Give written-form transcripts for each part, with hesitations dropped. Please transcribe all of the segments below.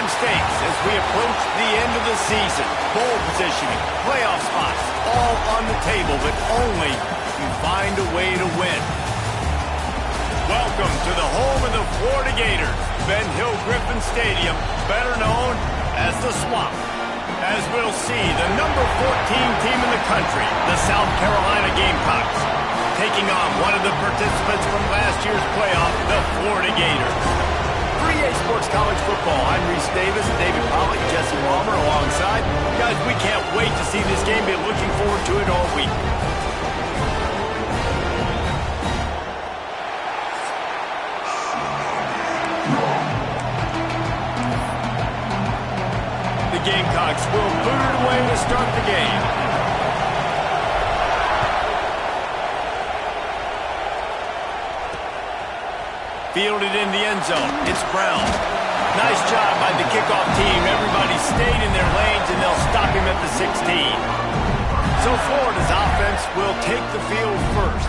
stakes as we approach the end of the season. Bowl positioning, playoff spots, all on the table, but only if you find a way to win. Welcome to the home of the Florida Gators, Ben Hill Griffin Stadium, better known as the Swamp. As we'll see, the number 14 team in the country, the South Carolina Gamecocks, taking on one of the participants from last year's playoff, the Florida Gators. For EA Sports College Football, I'm Reese Davis, David Pollock, Jesse Palmer alongside. Guys, we can't wait to see this game. Been looking forward to it all week. The Gamecocks will boot it away to start the game. Fielded in the end zone. It's Brown. Nice job by the kickoff team. Everybody stayed in their lanes, and they'll stop him at the 16. So Florida's offense will take the field first.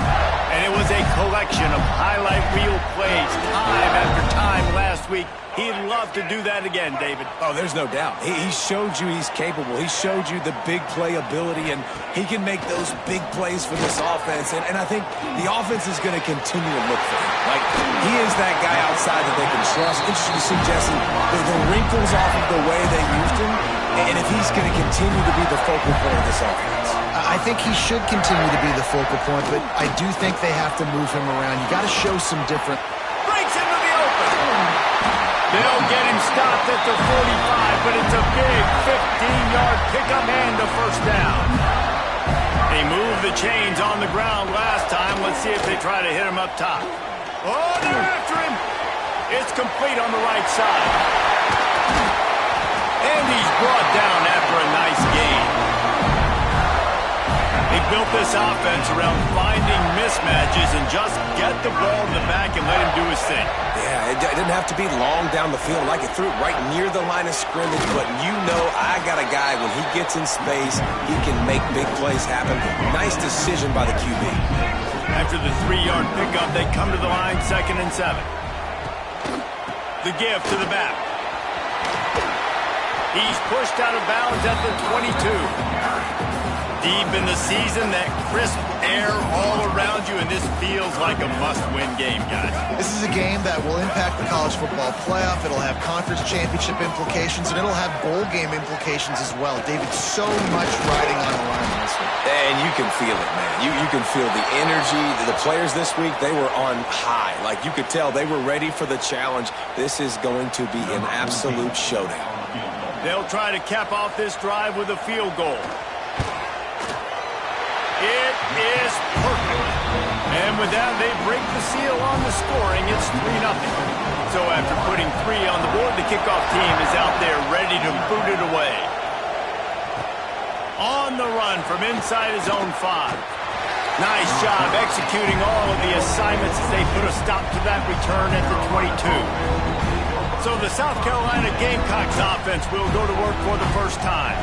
And it was a collection of highlight reel plays time after time last week. He'd love to do that again, David. Oh, there's no doubt. He showed you he's capable. He showed you the big play ability, and he can make those big plays for this offense. And I think the offense is going to continue to look for him. Like, he is that guy outside that they can trust. Interesting to see, Jesse, the wrinkles off of the way they used him, and if he's going to continue to be the focal point of this offense. I think he should continue to be the focal point, but I do think they have to move him around. You got to show some different... Breaks into the open. They'll get him stopped at the 45, but it's a big 15-yard pickup and a first down. They moved the chains on the ground last time. Let's see if they try to hit him up top. Oh, they're after him. It's complete on the right side. And he's brought down after a nice gain. They built this offense around finding mismatches and just get the ball in the back and let him do his thing. Yeah, it didn't have to be long down the field. Like, it threw it right near the line of scrimmage, but you know I got a guy, when he gets in space, he can make big plays happen. Nice decision by the QB. After the 3-yard pickup, they come to the line, 2nd and 7. The give to the back. He's pushed out of bounds at the 22. Deep in the season, that crisp air all around you, and this feels like a must-win game, guys. This is a game that will impact the college football playoff. It'll have conference championship implications, and it'll have bowl game implications as well. David, so much riding on the line in this one. And you can feel it, man. You can feel the energy. The players this week, they were on high. Like, you could tell they were ready for the challenge. This is going to be an absolute showdown. They'll try to cap off this drive with a field goal. It is perfect. And with that, they break the seal on the scoring. It's 3-0. So after putting 3 on the board, the kickoff team is out there ready to boot it away. On the run from inside his own 5. Nice job executing all of the assignments as they put a stop to that return at the 22. So the South Carolina Gamecocks offense will go to work for the first time.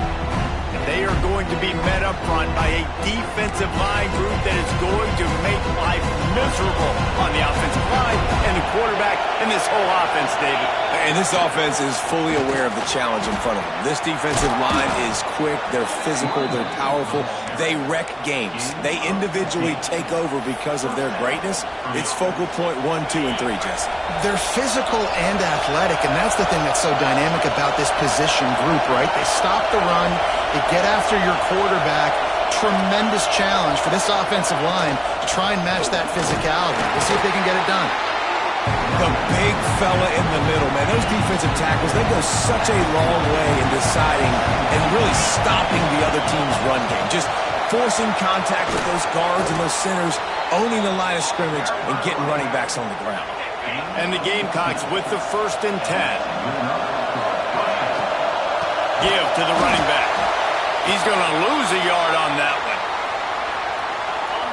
They are going to be met up front by a defensive line group that is going to make life miserable on the offensive line and the quarterback and this whole offense, David. And this offense is fully aware of the challenge in front of them. This defensive line is quick, they're physical, they're powerful. They wreck games. They individually take over because of their greatness. It's focal point 1, 2, and 3, Jesse. They're physical and athletic, and that's the thing that's so dynamic about this position group, right? They stop the run, they get after your quarterback. Tremendous challenge for this offensive line to try and match that physicality. We'll see if they can get it done. The big fella in the middle, man. Those defensive tackles, they go such a long way in deciding and really stopping the other team's run game. Just forcing contact with those guards and those centers, owning the line of scrimmage, and getting running backs on the ground. And the Gamecocks with the 1st and 10. Give to the running back. He's going to lose a yard on that one.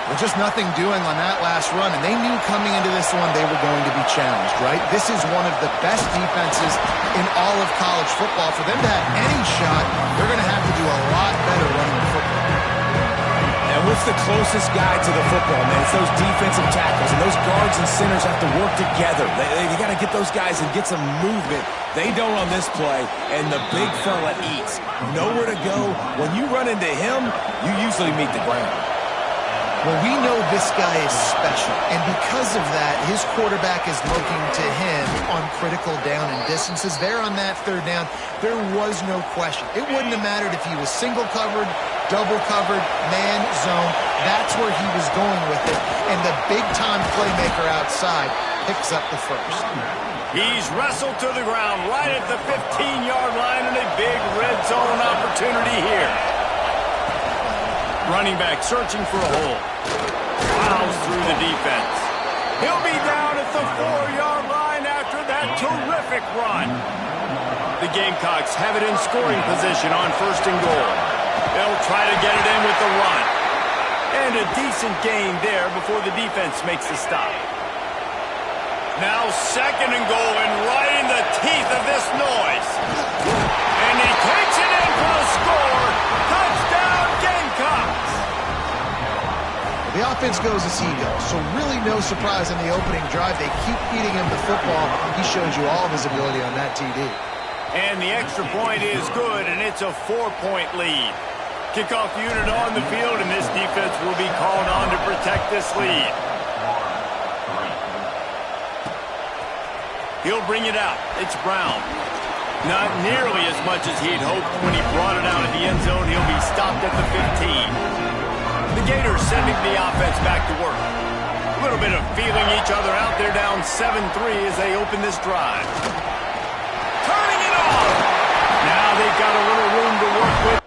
Well, just nothing doing on that last run, and they knew coming into this one they were going to be challenged, right? This is one of the best defenses in all of college football. For them to have any shot, they're going to have to do a lot better running the football. And what's the closest guy to the football, man? It's those defensive tackles, and those guards and centers have to work together. They got to get those guys and get some movement. They don't on this play, and the big fella eats. Nowhere to go. When you run into him, you usually meet the ground. Well, we know this guy is special, and because of that, his quarterback is looking to him on critical down and distances. There on that third down, there was no question. It wouldn't have mattered if he was single covered, double covered, man, zone. That's where he was going with it, and the big-time playmaker outside picks up the first. He's wrestled to the ground right at the 15-yard line, and a big red zone opportunity here. Running back searching for a hole. Plows through the defense. He'll be down at the 4-yard line after that terrific run. The Gamecocks have it in scoring position on 1st and goal. They'll try to get it in with the run. And a decent gain there before the defense makes the stop. Now 2nd and goal, and right in the teeth of this noise. And he takes it in for the score. Touchdown, Gamecocks! The offense goes as he goes, so really no surprise in the opening drive. They keep feeding him the football. He showed you all of his ability on that TD. And the extra point is good, and it's a 4-point lead. Kickoff unit on the field, and this defense will be called on to protect this lead. He'll bring it out. It's Brown. Not nearly as much as he'd hoped when he brought it out of the end zone. He'll be stopped at the 15. The Gators sending the offense back to work. A little bit of feeling each other out. They're down 7-3 as they open this drive. Turning it off. Now they've got a little room to work with.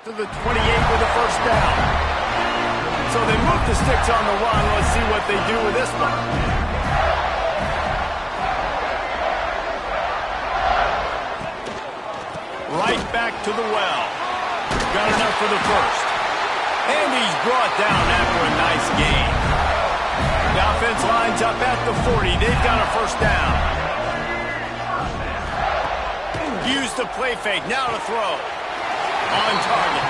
to the 28 with a first down. So they move the sticks on the run. Let's see what they do with this one. Right back to the well. Got enough for the first. And he's brought down after a nice gain. The offense lines up at the 40. They've got a first down. Used the play fake. Now to throw. On target.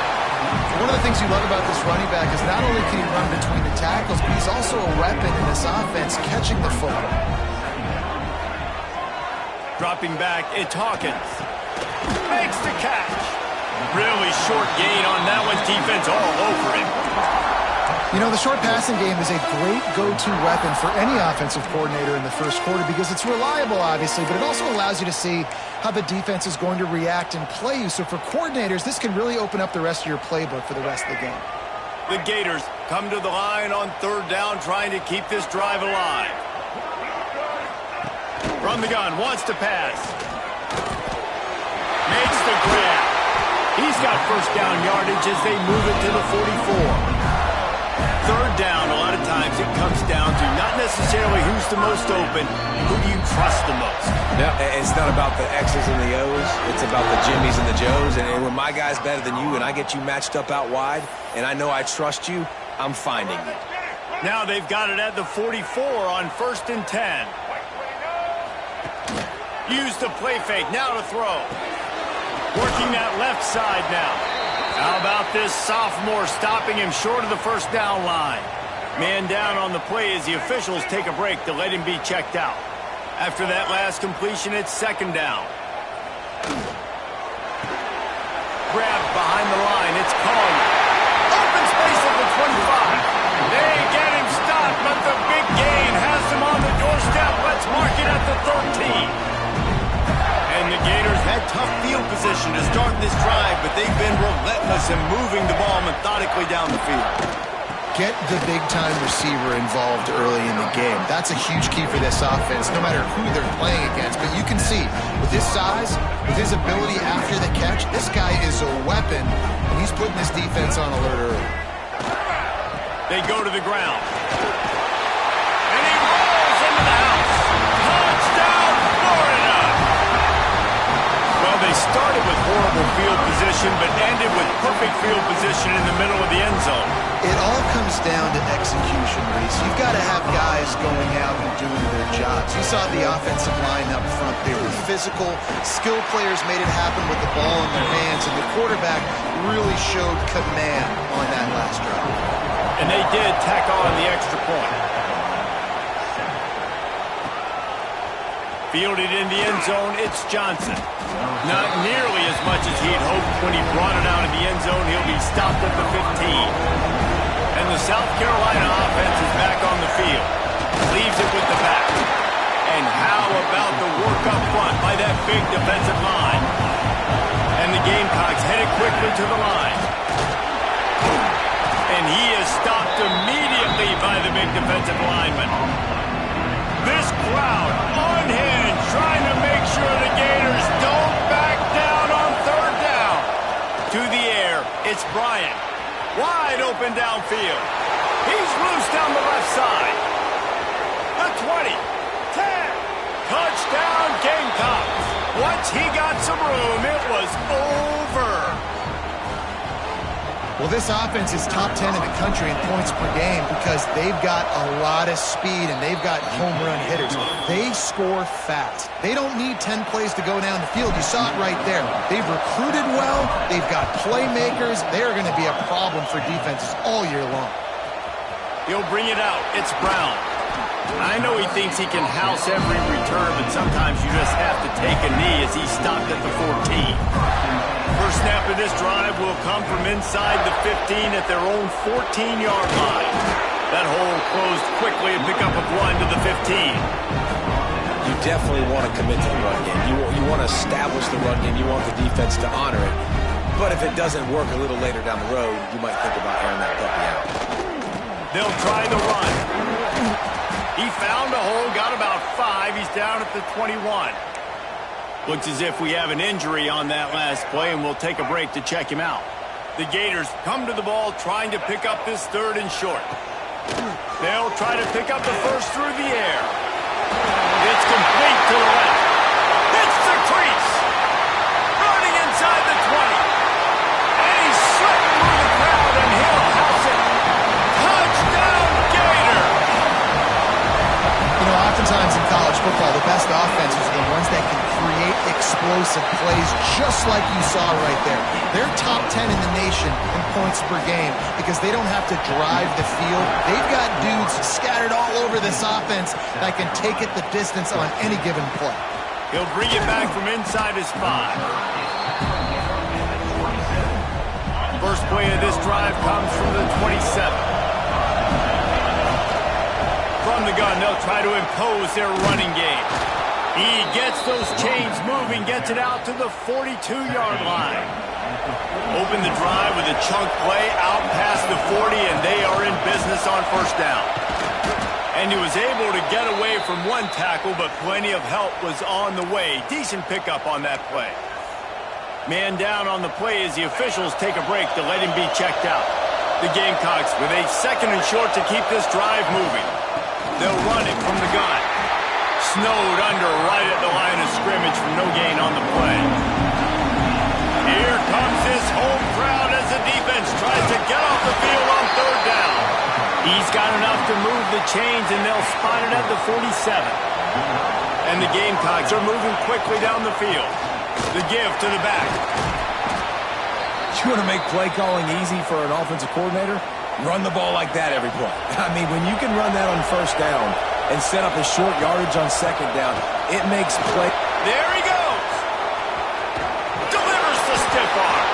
One of the things you love about this running back is not only can he run between the tackles, but he's also a weapon in this offense catching the football. Dropping back, it's Hawkins. Makes the catch. Really short gain on that one. Defense all over him. You know, the short passing game is a great go-to weapon for any offensive coordinator in the first quarter because it's reliable, obviously, but it also allows you to see how the defense is going to react and play you. So for coordinators, this can really open up the rest of your playbook for the rest of the game. The Gators come to the line on third down, trying to keep this drive alive. From the gun, wants to pass. Makes the grab. He's got first down yardage as they move it to the 44. Third down, a lot of times it comes down to not necessarily who's the most open, who do you trust the most? Yeah, it's not about the X's and the O's. It's about the Jimmys and the Joes. And when my guy's better than you and I get you matched up out wide and I know I trust you, I'm finding you. Now they've got it at the 44 on 1st and 10. Use the play fake, now to throw. Working that left side now. How about this sophomore stopping him short of the first down line? Man down on the play as the officials take a break to let him be checked out. After that last completion, it's 2nd down. Grabbed behind the line, it's Collier. Open space at the 25. They get him stopped, but the big gain has him on the doorstep. Let's mark it at the 13. And the Gators had tough field position to start this drive, but they've been relentless in moving the ball methodically down the field. Get the big-time receiver involved early in the game. That's a huge key for this offense, no matter who they're playing against. But you can see, with his size, with his ability after the catch, this guy is a weapon, and he's putting this defense on alert early. They go to the ground. And he rolls into the house. Touchdown, Florida! Well, they started with horrible field position, but ended with perfect field position in the middle of the end zone. It all comes down to execution, Reese. You've got to have guys going out and doing their jobs. You saw the offensive line up front. They were physical. Skilled players made it happen with the ball in their hands, and the quarterback really showed command on that last drive. And they did tack on the extra point. Fielded in the end zone, it's Johnson. Not nearly as much as he'd hoped when he brought it out of the end zone. He'll be stopped at the 15. And the South Carolina offense is back on the field. Leaves it with the back. And how about the work up front by that big defensive line? And the Gamecocks headed quickly to the line. And he is stopped immediately by the big defensive lineman. This crowd unhinged, trying to make sure the Gators don't back down on third down. To the air, it's Bryant. Wide open downfield. He's loose down the left side. The 20, 10. Touchdown Gamecocks. Once he got some room, it was over. Well, this offense is top 10 in the country in points per game because they've got a lot of speed and they've got home run hitters. They score fast. They don't need 10 plays to go down the field. You saw it right there. They've recruited well. They've got playmakers. They are going to be a problem for defenses all year long. He'll bring it out. It's Brown. I know he thinks he can house every return, but sometimes you just have to take a knee as he's stopped at the 14. First snap of this drive will come from inside the 15 at their own 14-yard line. That hole closed quickly and pick up a run to the 15. You definitely want to commit to the run game. You want to establish the run game. You want the defense to honor it. But if it doesn't work a little later down the road, you might think about airing that puppy out. They'll try the run. He found a hole, got about 5. He's down at the 21. Looks as if we have an injury on that last play, and we'll take a break to check him out. The Gators come to the ball trying to pick up this third and short. They'll try to pick up the first through the air. It's complete to the left. It's the crease. Running inside the 20. And he's slipped through the crowd, and he'll house it. Touchdown, Gator! You know, oftentimes in college football, the best offenses are the ones that can create explosive plays just like you saw right there. They're top 10 in the nation in points per game because they don't have to drive the field. They've got dudes scattered all over this offense that can take it the distance on any given play. He'll bring it back from inside his 5. First play of this drive comes from the 27. From the gun, they'll try to impose their running game. He gets those chains moving, gets it out to the 42-yard line. Open the drive with a chunk play out past the 40, and they are in business on first down. And he was able to get away from one tackle, but plenty of help was on the way. Decent pickup on that play. Man down on the play as the officials take a break to let him be checked out. The Gamecocks with a second and short to keep this drive moving. They'll run it from the gun. Snowed under right at the line of scrimmage for no gain on the play. Here comes this home crowd as the defense tries to get off the field on third down. He's got enough to move the chains, and they'll spot it at the 47. And the Gamecocks are moving quickly down the field. The give to the back. You want to make play calling easy for an offensive coordinator? Run the ball like that every play. I mean, when you can run that on first down and set up a short yardage on second down, it makes play. There he goes. Delivers the stiff arm.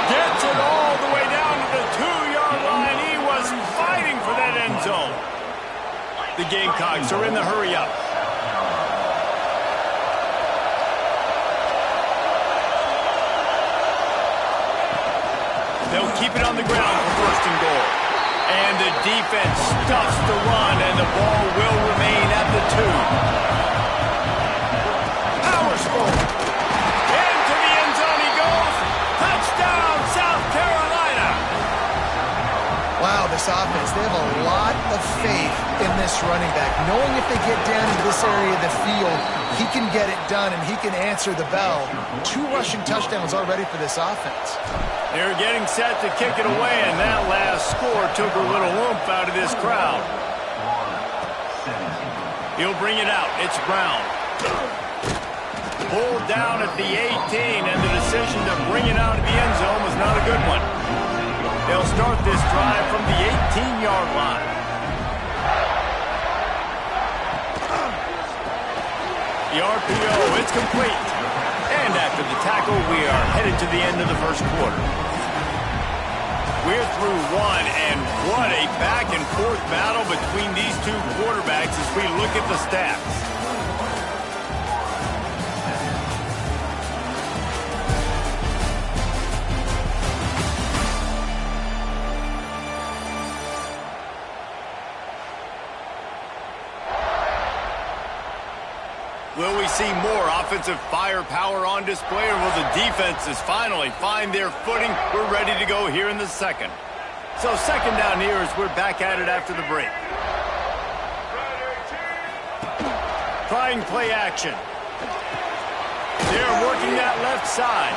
Gets it all the way down to the 2-yard line. He was fighting for that end zone. The Gamecocks are in the hurry-up. They'll keep it on the ground for first and goal. And the defense stuffs the run, and the ball will remain at the 2. Powers forward. Into the end zone he goes. Touchdown, South Carolina. Wow, this offense, they have a lot of faith in this running back. Knowing if they get down into this area of the field, he can get it done and he can answer the bell. 2 rushing touchdowns already for this offense. They're getting set to kick it away, and that last score took a little oomph out of this crowd. He'll bring it out. It's Brown. Pulled down at the 18, and the decision to bring it out of the end zone was not a good one. They'll start this drive from the 18-yard line. The RPO, it's complete. And after the tackle, we are headed to the end of the first quarter. We're through one, and what a back-and-forth battle between these two quarterbacks as we look at the stats. Will we see more offensive firepower on display, or will the defenses finally find their footing? We're ready to go here in the second. So second down here as we're back at it after the break. Trying play action. They're working that left side.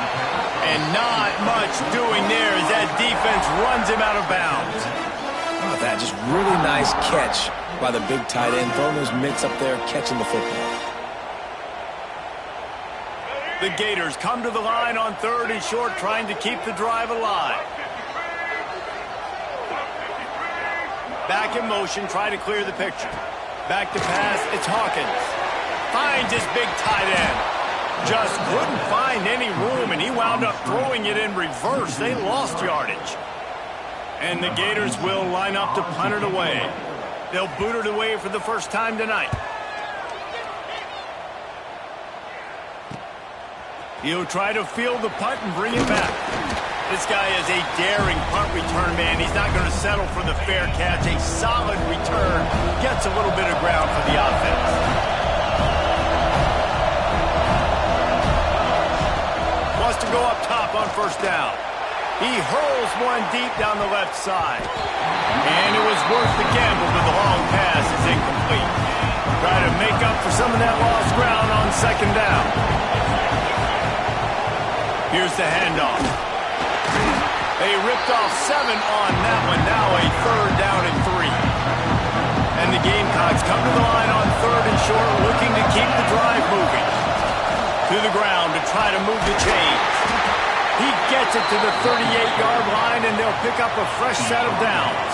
And not much doing there as that defense runs him out of bounds. How about that? Just really nice catch by the big tight end, throwing those mitts up there, catching the football. The Gators come to the line on third and short, trying to keep the drive alive. Back in motion, try to clear the picture. Back to pass, it's Hawkins. Finds his big tight end. Just couldn't find any room, and he wound up throwing it in reverse. They lost yardage. And the Gators will line up to punt it away. They'll boot it away for the first time tonight. He'll try to field the punt and bring it back. This guy is a daring punt return man. He's not going to settle for the fair catch. A solid return gets a little bit of ground for the offense. Wants to go up top on first down. He hurls one deep down the left side. And it was worth the gamble, but the long pass is incomplete. Try to make up for some of that lost ground on second down. Here's the handoff. They ripped off 7 on that one. Now a 3rd down and 3. And the Gamecocks come to the line on 3rd and short, looking to keep the drive moving. To the ground to try to move the chains. He gets it to the 38-yard line, and they'll pick up a fresh set of downs.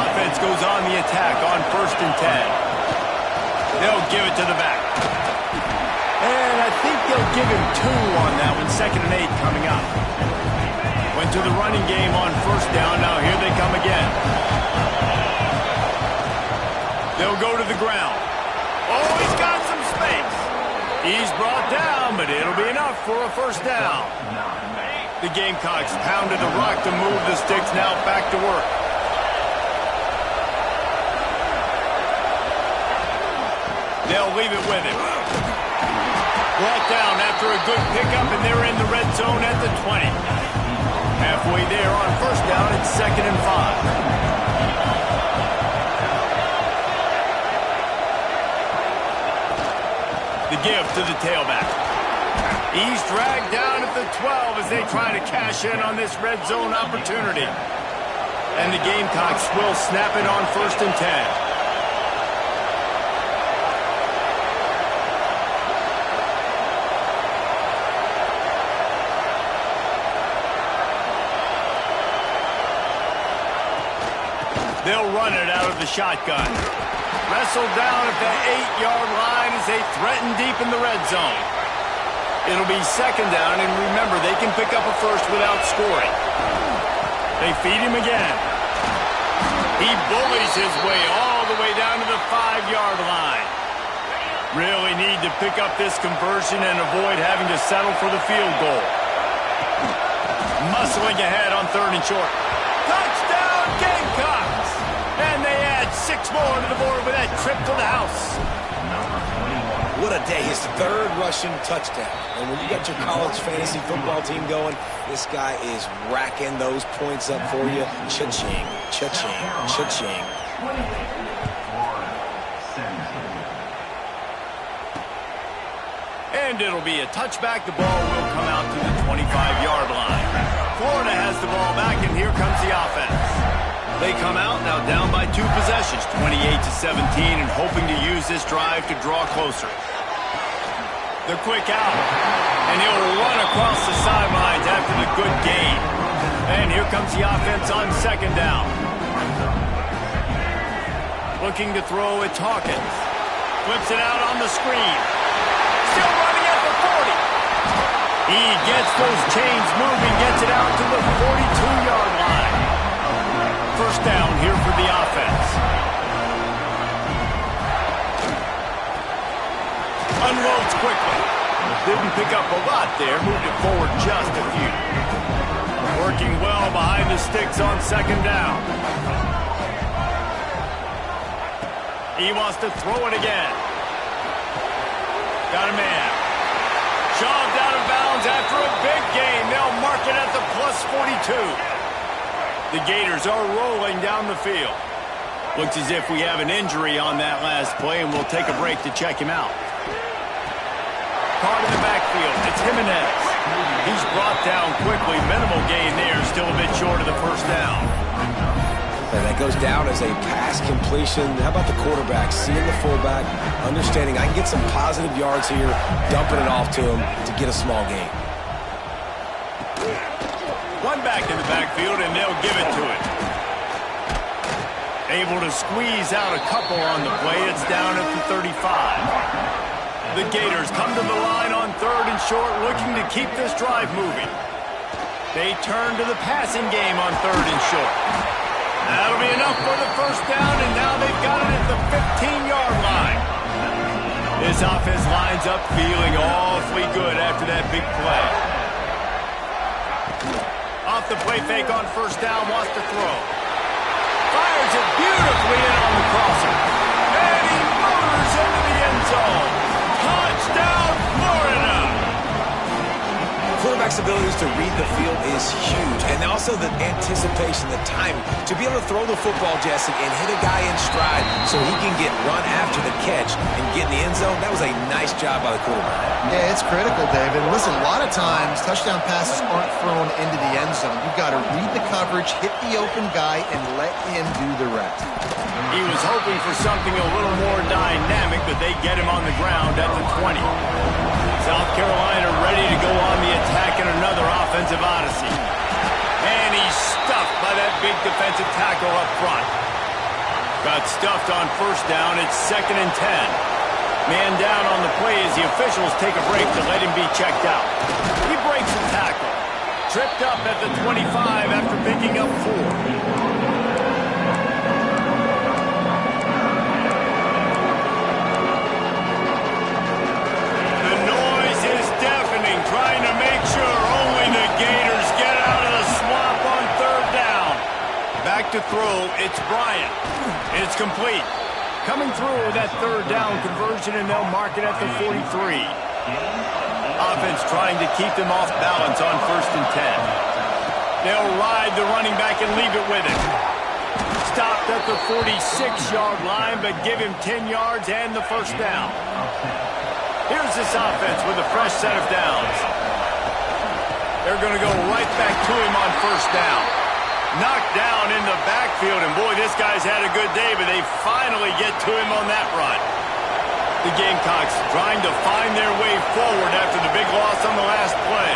Offense goes on the attack on 1st and 10. They'll give it to the back. And I think they'll give him 2 on that one. 2nd and 8 coming up. Went to the running game on 1st down. Now here they come again. They'll go to the ground. Oh, he's got some space. He's brought down, but it'll be enough for a 1st down. The Gamecocks pounded the rock to move the sticks. Now back to work. They'll leave it with him. Brought down after a good pickup, and they're in the red zone at the 20. Halfway there on 1st down, it's 2nd and 5. The give to the tailback. He's dragged down at the 12 as they try to cash in on this red zone opportunity. And the Gamecocks will snap it on 1st and 10. They'll run it out of the shotgun. Wrestled down at the 8-yard line as they threaten deep in the red zone. It'll be 2nd down, and remember, they can pick up a 1st without scoring. They feed him again. He bullies his way all the way down to the 5-yard line. Really need to pick up this conversion and avoid having to settle for the field goal. Muscling ahead on 3rd and short. Touchdown, Gamecocks! And they add 6 more to the board with that trip to the house. What a day. His 3rd rushing touchdown. And when you got your college fantasy football team going, this guy is racking those points up for you. Cha-ching, cha-ching, cha-ching. And it'll be a touchback. The ball will come out to the 25-yard line. Florida has the ball back, and here comes the offense. They come out now down by 2 possessions, 28-17, and hoping to use this drive to draw closer. The quick out, and he'll run across the sidelines after the good gain. And here comes the offense on 2nd down. Looking to throw, it's Hawkins. Flips it out on the screen. Still running at the 40. He gets those chains moving, gets it out to the 42-yard line. 1st down here for the offense. Unloads quickly. Didn't pick up a lot there. Moved it forward just a few. Working well behind the sticks on 2nd down. He wants to throw it again. Got a man. Shoved out of bounds after a big gain. They'll mark it at the +42. The Gators are rolling down the field. Looks as if we have an injury on that last play, and we'll take a break to check him out. Caught in the backfield. It's Jimenez. He's brought down quickly. Minimal gain there. Still a bit short of the 1st down. And that goes down as a pass completion. How about the quarterback seeing the fullback, understanding I can get some positive yards here, dumping it off to him to get a small gain. One back in the backfield, and they'll give it to him. Able to squeeze out a couple on the play. It's down at the 35. The Gators come to the line on 3rd and short, looking to keep this drive moving. They turn to the passing game on 3rd and short. That'll be enough for the 1st down, and now they've got it at the 15-yard line. This offense lines up feeling awfully good after that big play. Off the play fake on 1st down, wants to throw. Fires it beautifully in on the crosser. And he motors into the end zone. Touchdown, Florida! Quarterback's abilities to read the field is huge. And also the anticipation, the timing. To be able to throw the football, Jesse, and hit a guy in stride so he can get run after the catch and get in the end zone, that was a nice job by the quarterback. Yeah, it's critical, David. Listen, a lot of times touchdown passes aren't thrown into the end zone. You've got to read the coverage, hit the open guy, and let him do the rest. He was hoping for something a little more dynamic, but they get him on the ground at the 20. South Carolina ready to go on the attack in another offensive odyssey. And he's stuffed by that big defensive tackle up front. Got stuffed on first down. It's 2nd and 10. Man down on the play as the officials take a break to let him be checked out. He breaks the tackle. Tripped up at the 25 after picking up 4. Trying to make sure only the Gators get out of the swamp on 3rd down. Back to throw, it's Bryant. It's complete. Coming through with that 3rd down conversion, and they'll mark it at the 43. Offense trying to keep them off balance on 1st and 10. They'll ride the running back and leave it with him. Stopped at the 46-yard line, but give him 10 yards and the 1st down. Here's this offense with a fresh set of downs. They're going to go right back to him on 1st down. Knocked down in the backfield, and boy, this guy's had a good day, but they finally get to him on that run. The Gamecocks trying to find their way forward after the big loss on the last play.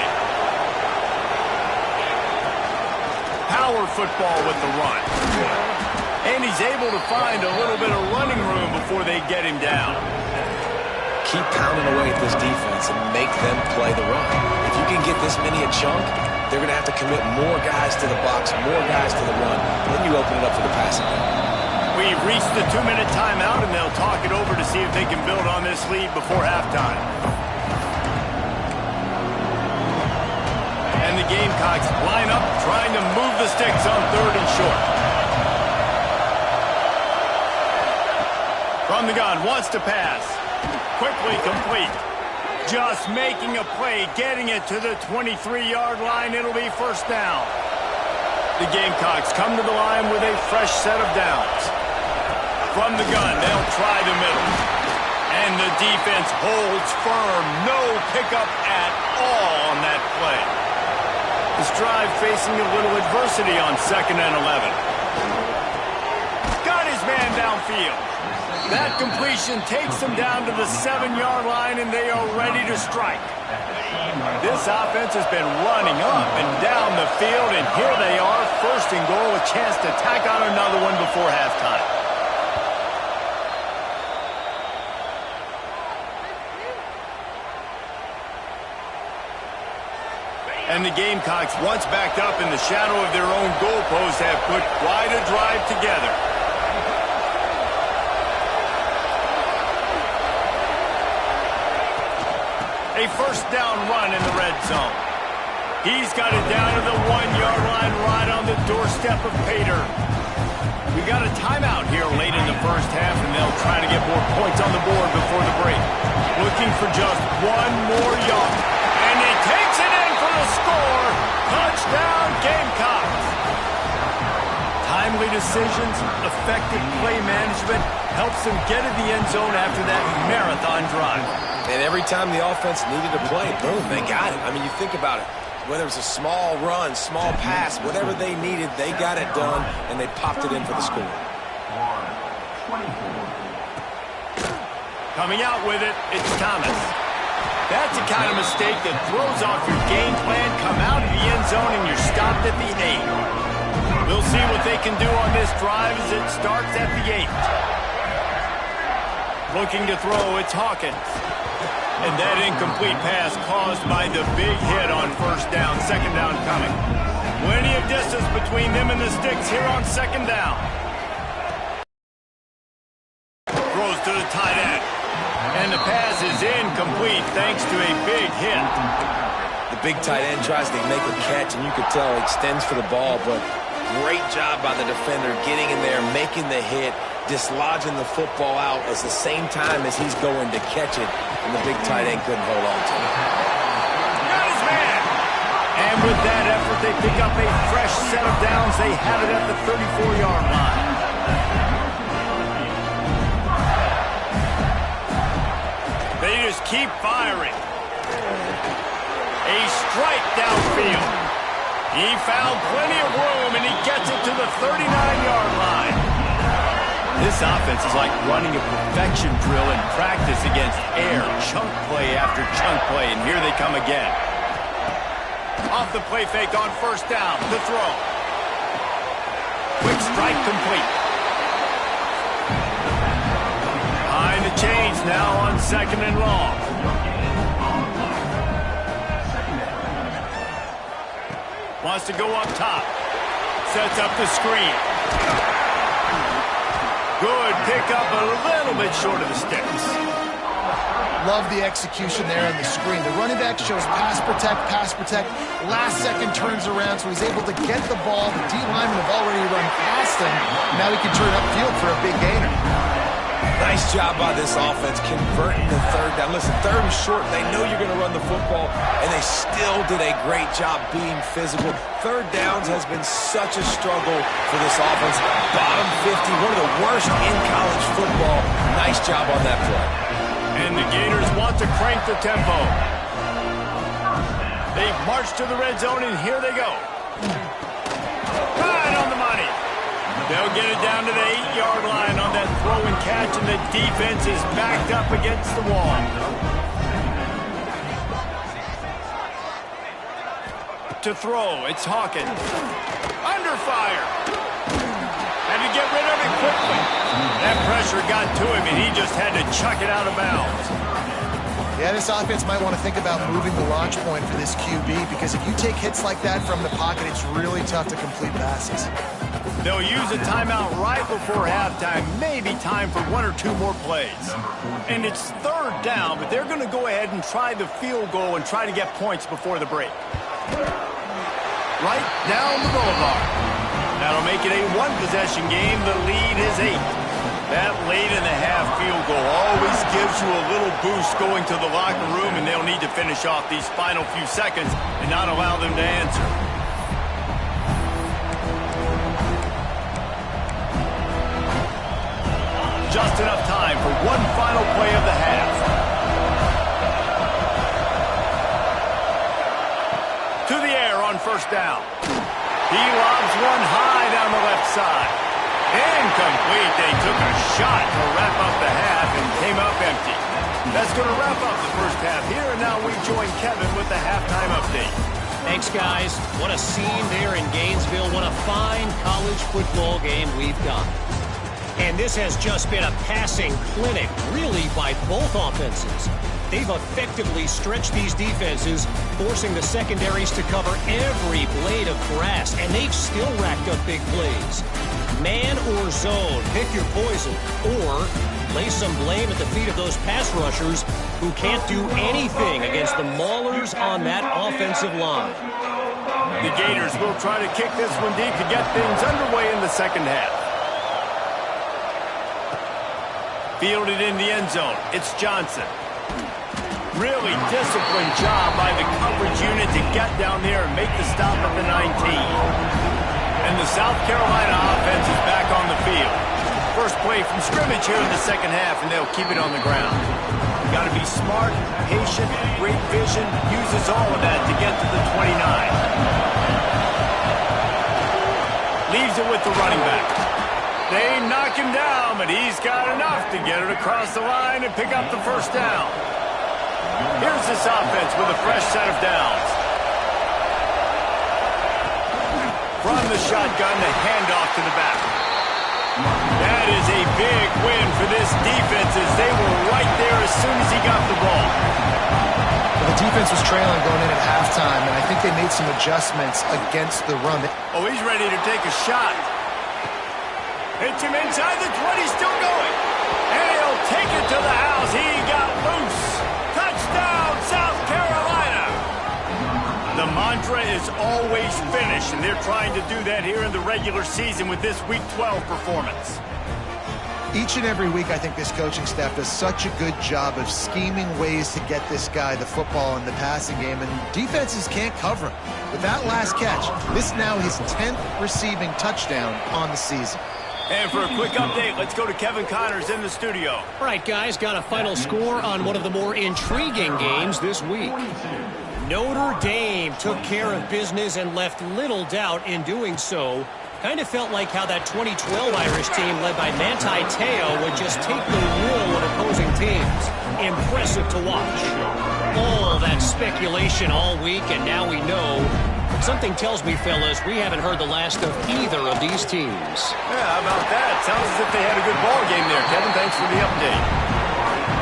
Power football with the run. And he's able to find a little bit of running room before they get him down. Keep pounding away at this defense and make them play the run. If you can get this many a chunk, they're going to have to commit more guys to the box, more guys to the run. Then you open it up for the passing game. We've reached the 2-minute timeout, and they'll talk it over to see if they can build on this lead before halftime. And the Gamecocks line up, trying to move the sticks on 3rd and short. From the gun, wants to pass. Quickly complete. Just making a play, getting it to the 23-yard line. It'll be 1st down. The Gamecocks come to the line with a fresh set of downs. From the gun, they'll try the middle. And the defense holds firm. No pickup at all on that play. This drive facing a little adversity on 2nd and 11. Got his man downfield. That completion takes them down to the 7-yard line, and they are ready to strike. This offense has been running up and down the field, and here they are, 1st and goal, a chance to tack on another one before halftime. And the Gamecocks, once backed up in the shadow of their own goalpost, have put quite a drive together. A 1st down run in the red zone. He's got it down to the 1-yard line right on the doorstep of Pater. We got a timeout here late in the 1st half, and they'll try to get more points on the board before the break. Looking for just one more yard. And he takes it in for the score. Touchdown, Gamecocks. Timely decisions, effective play management helps them get in the end zone after that marathon drive. And every time the offense needed to play, boom, they got it. I mean, you think about it. Whether it was a small run, small pass, whatever they needed, they got it done, and they popped it in for the score. Coming out with it, it's Thomas. That's the kind of mistake that throws off your game plan. Come out of the end zone, and you're stopped at the 8. We'll see what they can do on this drive as it starts at the 8. Looking to throw, it's Hawkins. And that incomplete pass caused by the big hit on 1st down, 2nd down coming. Plenty of distance between them and the sticks here on 2nd down. Throws to the tight end. And the pass is incomplete thanks to a big hit. The big tight end tries to make a catch, and you could tell extends for the ball, but great job by the defender getting in there, making the hit, dislodging the football out at the same time as he's going to catch it, and the big tight end couldn't hold on to it. Got his man. with that effort, they pick up a fresh set of downs. They have it at the 34-yard line. They just keep firing. A strike downfield. He found plenty of room, and he gets it to the 39-yard line. This offense is like running a perfection drill in practice against air. Chunk play after chunk play, and here they come again. Off the play fake on first down. The throw. Quick strike complete. Behind the chains now on second and long. Wants to go up top. Sets up the screen. Good pickup, a little bit short of the sticks. Love the execution there on the screen. The running back shows pass protect. Last second turns around, so he's able to get the ball. The D linemen have already run past him. Now he can turn upfield for a big gainer. Nice job by this offense converting the third down. Listen, third and short, they know you're going to run the football, and they still did a great job being physical. Third downs has been such a struggle for this offense. Bottom 50, one of the worst in college football. Nice job on that play. And the Gators want to crank the tempo. They march to the red zone, and here they go. Right on the money. They'll get it down to the 8-yard line on that throw and catch, and the defense is backed up against the wall. To throw, it's Hawkins. Under fire. Had to get rid of it quickly. That pressure got to him, and he just had to chuck it out of bounds. Yeah, this offense might want to think about moving the launch point for this QB, because if you take hits like that from the pocket, it's really tough to complete passes. They'll use a timeout right before halftime, maybe time for one or two more plays. And it's third down, but they're going to go ahead and try the field goal and try to get points before the break. Right down the boulevard. That'll make it a one-possession game. The lead is 8. That late-in-the-half field goal always gives you a little boost going to the locker room, and they'll need to finish off these final few seconds and not allow them to answer. Just enough time for one final play of the half. To the air on first down. He lobs one high down the left side. Incomplete. They took a shot to wrap up the half and came up empty. That's going to wrap up the first half here, and now we join Kevin with the halftime update. Thanks, guys. What a scene there in Gainesville. What a fine college football game we've got. And this has just been a passing clinic, really, by both offenses. They've effectively stretched these defenses, forcing the secondaries to cover every blade of grass, and they've still racked up big plays. Man or zone, pick your poison, or lay some blame at the feet of those pass rushers who can't do anything against the maulers on that offensive line. The Gators will try to kick this one deep to get things underway in the second half. Fielded in the end zone, it's Johnson. Really disciplined job by the coverage unit to get down there and make the stop at the 19. And the South Carolina offense is back on the field. First play from scrimmage here in the second half, and they'll keep it on the ground. Got to be smart, patient, great vision, uses all of that to get to the 29. Leaves it with the running back. They knock him down, but he's got enough to get it across the line and pick up the first down. Here's this offense with a fresh set of downs. From the shotgun, the handoff to the back. That is a big win for this defense, as they were right there as soon as he got the ball. Well, the defense was trailing going in at halftime, and I think they made some adjustments against the run. Oh, he's ready to take a shot. Hits him inside the 20, still going. And he'll take it to the house. He got loose. Touchdown, South Carolina. The mantra is always finish, and they're trying to do that here in the regular season with this Week 12 performance. Each and every week, I think this coaching staff does such a good job of scheming ways to get this guy the football in the passing game, and defenses can't cover him. With that last catch, this now his 10th receiving touchdown on the season. And for a quick update, let's go to Kevin Connors in the studio. All right, guys, got a final score on one of the more intriguing games this week. Notre Dame took care of business and left little doubt in doing so. Kind of felt like how that 2012 Irish team led by Manti Te'o would just take the will of opposing teams. Impressive to watch. All that speculation all week, and now we know. Something tells me, fellas, we haven't heard the last of either of these teams. Yeah, how about that? Sounds as if they had a good ball game there, Kevin. Thanks for the update.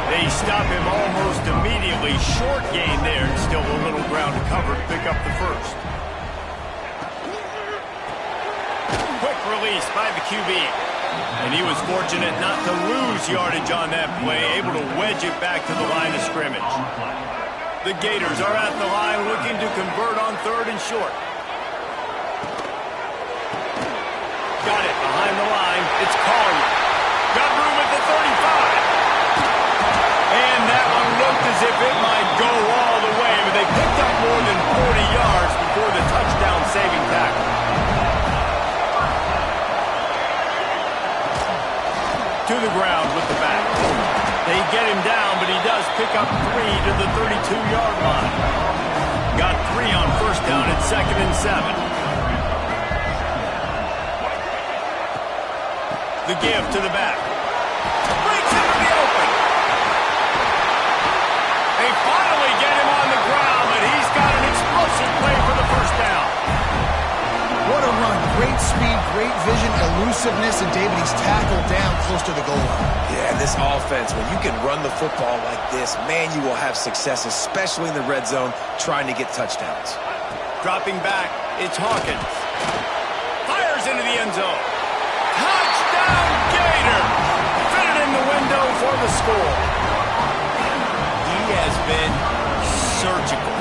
They stop him almost immediately. Short gain there. Still a little ground to cover to pick up the first. Quick release by the QB. And he was fortunate not to lose yardage on that play, able to wedge it back to the line of scrimmage. The Gators are at the line looking to convert on 3rd and short. Got it behind the line. It's Collier. Got room at the 35. And that one looked as if it might go all the way, but they picked up more than 40 yards before the touchdown-saving tackle. To the ground with the back. They get him down, but he does pick up 3 to the 32-yard line. Got 3 on first down at 2nd and 7. The give to the back. Breaks into the open. They finally get him on the ground, but he's got an explosive play for the first down. What a run. Great speed, great vision, elusiveness, and David, he's tackled down close to the goal line. Yeah, this offense, when you can run the football like this, man, you will have success, especially in the red zone, trying to get touchdowns. Dropping back, it's Hawkins. Fires into the end zone. Touchdown, Gator! Fitted in the window for the score. He has been surgical.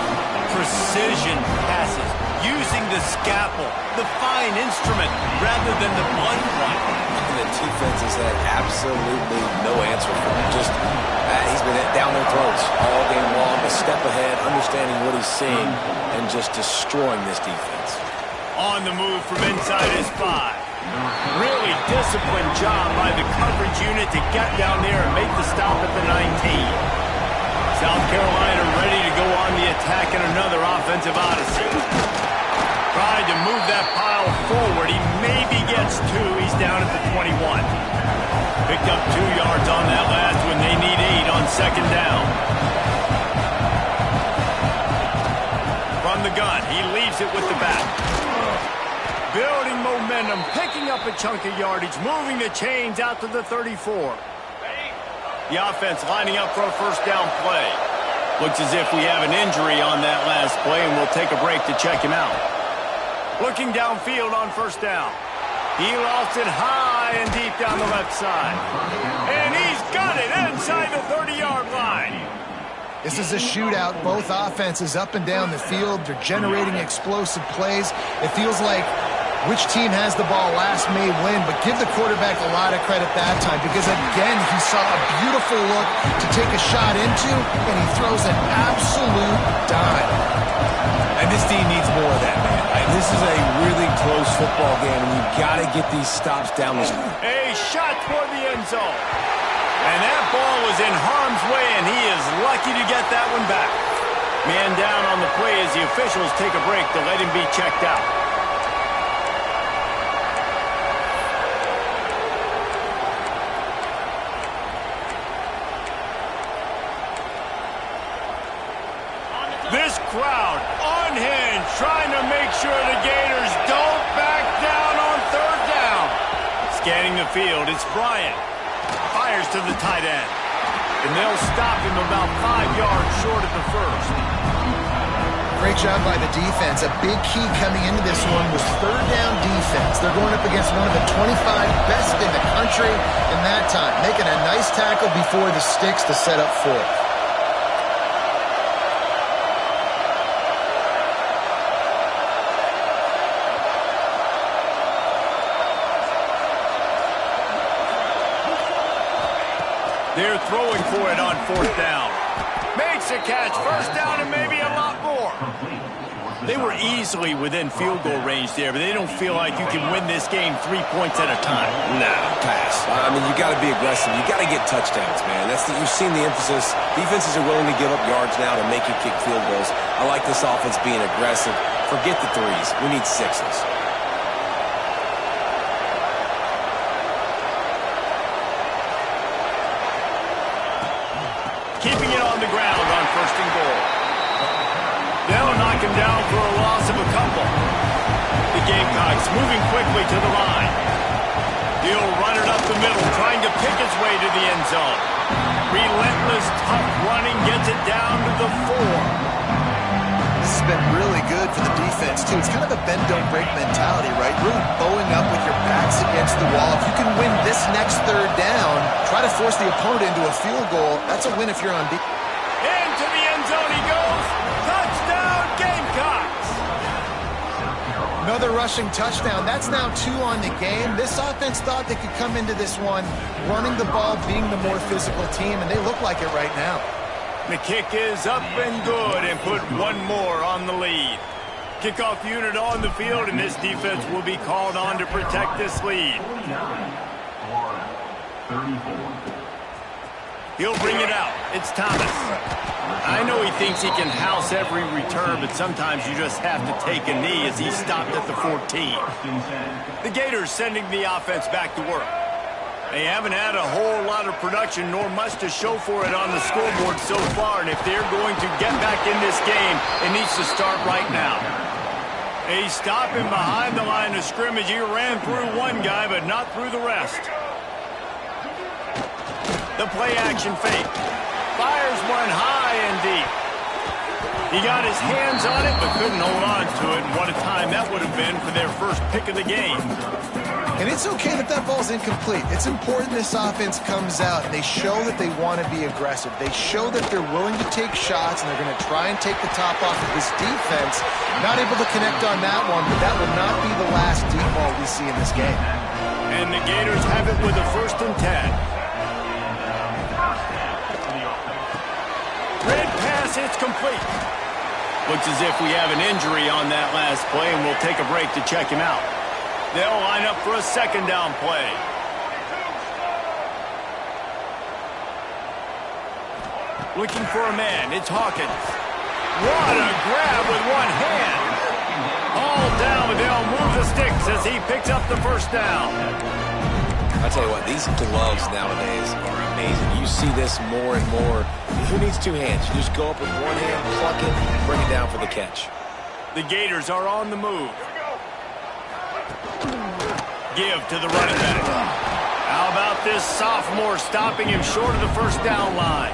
Precision passes. Using the scalpel, the fine instrument, rather than the blunt one. And the defense has had absolutely no answer for him. Just, he's been down their throats all game long, a step ahead, understanding what he's seeing, and just destroying this defense. On the move from inside his 5. Really disciplined job by the coverage unit to get down there and make the stop at the 19. South Carolina ready to go on the attack in another offensive odyssey. Tried to move that pile forward. He maybe gets 2. He's down at the 21. Picked up 2 yards on that last one. They need 8 on 2nd down. From the gun, he leaves it with the back. Building momentum, picking up a chunk of yardage, moving the chains out to the 34. The offense lining up for a first down play. Looks as if we have an injury on that last play, and we'll take a break to check him out. Looking downfield on first down. He lost it high and deep down the left side. And he's got it inside the 30-yard line. This is a shootout. Both offenses up and down the field. They're generating explosive plays. It feels like which team has the ball last may win, but give the quarterback a lot of credit that time because, again, he saw a beautiful look to take a shot into, and he throws an absolute dime. And this team needs more of that, man. This is a really close football game, and you've got to get these stops down the street. A shot toward the end zone. And that ball was in harm's way, and he is lucky to get that one back. Man down on the play as the officials take a break to let him be checked out. This crowd unhinged, trying to make sure the Gators don't back down on 3rd down. Scanning the field, it's Bryant. Fires to the tight end. And they'll stop him about 5 yards short of the first. Great job by the defense. A big key coming into this one was 3rd down defense. They're going up against one of the 25 best in the country in that time, making a nice tackle before the sticks to set up 4th. They're throwing for it on 4th down. Makes a catch. 1st down and maybe a lot more. They were easily within field goal range there, but they don't feel like you can win this game 3 points at a time. Nah, pass. I mean, you got to be aggressive. You got to get touchdowns, man. You've seen the emphasis. Defenses are willing to give up yards now to make you kick field goals. I like this offense being aggressive. Forget the threes. We need sixes. Keeping it on the ground on 1st and goal. They'll knock him down for a loss of a couple. The Gamecocks moving quickly to the line. He'll run it up the middle, trying to pick his way to the end zone. Relentless, tough running gets it down to the 4. This has been really good for the defense, too. It's kind of a bend-don't-break mentality, right? Really bowing up with your backs against the wall. If you can win this next 3rd down, try to force the opponent into a field goal, that's a win if you're on defense. Into the end zone he goes. Touchdown, Gamecocks! Another rushing touchdown. That's now 2 on the game. This offense thought they could come into this one running the ball, being the more physical team, and they look like it right now. The kick is up and good and put one more on the lead. Kickoff unit on the field, and this defense will be called on to protect this lead. He'll bring it out. It's Thomas. I know he thinks he can house every return, but sometimes you just have to take a knee as he stopped at the 14. The Gators sending the offense back to work. They haven't had a whole lot of production nor much to show for it on the scoreboard so far, and if they're going to get back in this game, it needs to start right now. They stop him behind the line of scrimmage. He ran through one guy, but not through the rest. The play-action fake. Fires one high and deep. He got his hands on it, but couldn't hold on to it. And what a time that would have been for their first pick of the game. And it's okay that that ball's incomplete. It's important this offense comes out and they show that they want to be aggressive. They show that they're willing to take shots and they're going to try and take the top off of this defense. Not able to connect on that one, but that will not be the last deep ball we see in this game. And the Gators have it with a 1st and 10. Red pass, it's complete. Looks as if we have an injury on that last play, and we'll take a break to check him out. They'll line up for a 2nd down play. Looking for a man, it's Hawkins. What a grab with one hand. All down, but they'll move the sticks as he picks up the 1st down. I'll tell you what, these gloves nowadays are amazing. You see this more and more. Who needs 2 hands? You just go up with one hand, pluck it, bring it down for the catch. The Gators are on the move. Give to the running back. How about this sophomore stopping him short of the 1st down line?